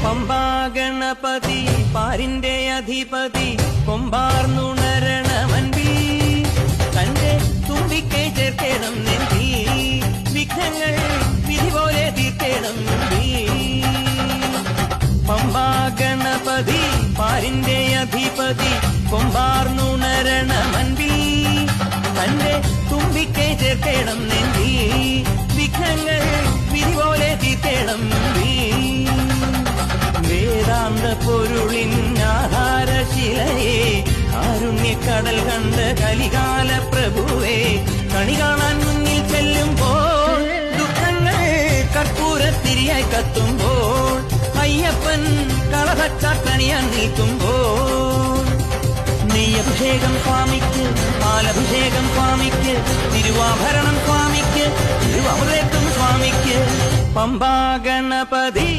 പമ്പാ ഗണപതി പാരിന്റെ അധിപതി കൊമ്പാർന്നുണരണമൻപി തന്റെ തുമ്പിക്കൈ ചേർക്കണം നെന്തി വിഘ്നങ്ങൾ വിധി പോലെ തീർക്കണം പമ്പാ ഗണപതി പാരിന്റെ അധിപതി കൊമ്പാർന്നുണരണമൻപി തന്റെ തുമ്പിക്കൈ ചേർക്കണം നെന്തി വിഘ്നങ്ങൾ വിധി പോലെ തീർക്കണം വേദാന്ത പൊരുളിൻ ആഹാരശിലയെ കാരുണ്യക്കടൽ കണ്ട കലികാല പ്രഭുവേ കണി കാണാൻ മുന്നിൽ ചെല്ലുമ്പോൾ ദുഃഖങ്ങൾ കർപ്പൂരത്തിരിയായി കത്തുമ്പോൾ അയ്യപ്പൻ കളഭച്ചാട്ടണിയാൻ നിൽക്കുമ്പോൾ നെയ്യഭിഷേകം സ്വാമിക്ക് പാലഭിഷേകം സ്വാമിക്ക് തിരുവാഭരണം സ്വാമിക്ക് തിരുവമൃതം സ്വാമിക്ക് പമ്പാ ഗണപതി